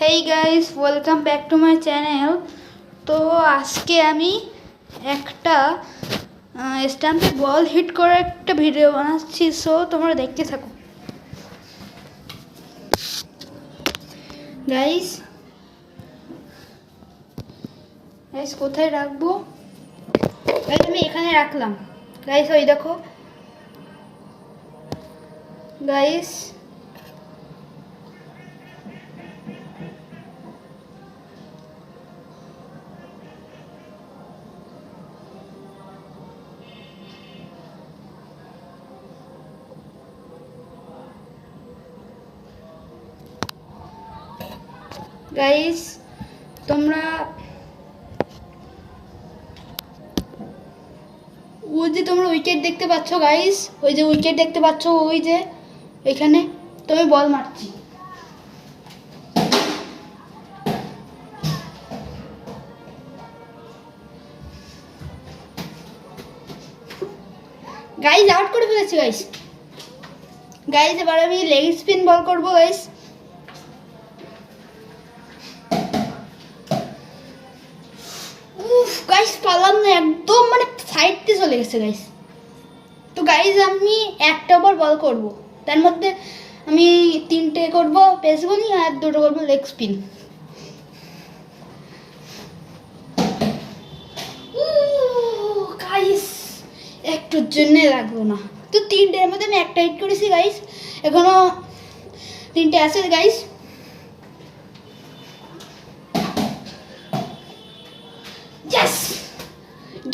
Hey guys, welcome back to my channel. তো আজকে আমি একটা স্ট্যাম্পে বল হিট করে একটা ভিডিও বানাচ্ছি, সো তোমরা দেখতে থাকো। গাইস গাইস কোথায় রাখবো? গাইস আমি এখানে রাখলাম। গাইস ওই দেখো গাইস, গাইস তোমরা ওই যে তোমরা উইকেট দেখতে পাচ্ছ গাইস, ওই যে উইকেট দেখতে পাচ্ছ, ওই যে এখানে তুমি বল মারছি। গাইস আউট করে ফেলেছি গাইস। গাইস এবার আমি লেগ স্পিন বল করবো গাইস। উফ গাইস পারলাম না, একদম মানে সাইডতে চলে গেছে গাইস। তো গাইস আমি একটা ওভার বল করব, তার মধ্যে আমি 3টে করব পেস বোলিং আর 2টো করব লেগ স্পিন। গাইস একটুর জন্য লাগলো না, তো 3টের মধ্যে আমি একটা হিট করেছি গাইস, এখনো 3টে আছে গাইস।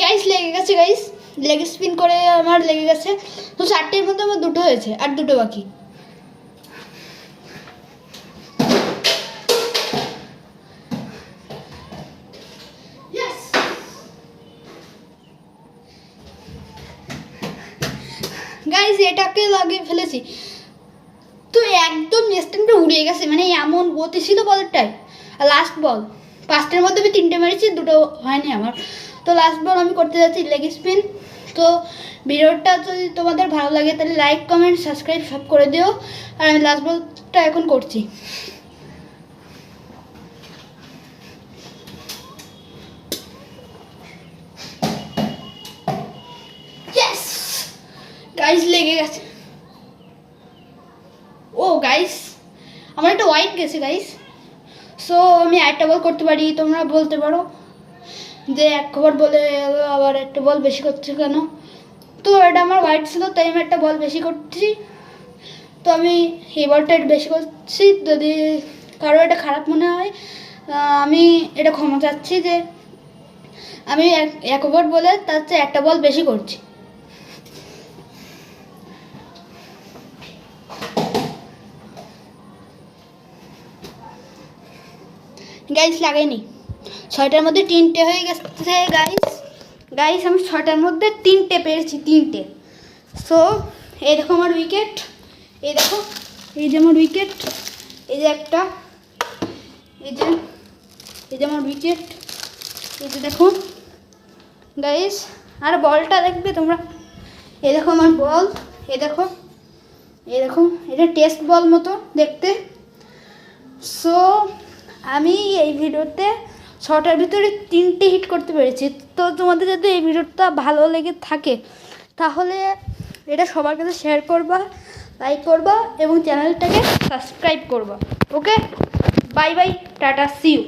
গাইস লেগে গেছে গাইস, লেগ স্পিন করে আমার লেগে গেছে। তো 4টের মধ্যে আমার 2টো হয়েছে আর 2টো বাকি। গাইস এটাকে লাগিয়ে ফেলেছি, তো একদম স্ট্যাম্পে উড়ে গেছে, মানে এমন গতি ছিল বলটাই। আর লাস্ট বল 5টের মধ্যে আমি 3টে মেরেছি, 2টো হয়নি আমার। তো লাস্ট বল আমি করতে যাচ্ছি লেগ স্পিন। তো ভিডিওটা যদি তোমাদের ভালো লাগে তাহলে লাইক কমেন্ট সাবস্ক্রাইব সব করে দিও। আর আমি লাস্ট বলটা এখন করছি। গাইস লেগে গেছে। ও গাইস আমার একটা ওয়াইড গেছে গাইস, সো আমি একটা বল করতে পারি। তোমরা বলতে পারো যে এক ওভার বলে আবার একটা বল বেশি করছে কেন? তো এটা আমার ওয়াইড ছিল, তাই আমি একটা বল বেশি করছি। তো আমি এই বলটা একটু বেশি করছি, যদি কারো এটা খারাপ মনে হয় আমি এটা ক্ষমা চাচ্ছি যে আমি এক ওভার বলে তার চেয়ে একটা বল বেশি করছি। গাইস লাগাইনি, 6টার মধ্যে 3টে হয়ে গেছে গাইস। গাইস আমি 6টার মধ্যে 3টে পেরেছি, 3টে। সো এই দেখো আমার উইকেট, এই দেখো এই যে আমার উইকেট, এই যে একটা, এই যে আমার উইকেট, এই যে দেখো গাইস। আর বলটা দেখবে তোমরা, এই দেখো আমার বল, এই দেখো এটা টেস্ট বল মতো দেখতে। সো আমি এই ভিডিওতে 6টার ভিতরে 3টে হিট করতে পেরেছি। তো তোমাদের যদি এই ভিডিওটা ভালো লেগে থাকে তাহলে এটা সবার কাছে শেয়ার করবা, লাইক করবা এবং চ্যানেলটাকে সাবস্ক্রাইব করবা। Okay, bye bye, tata, see you.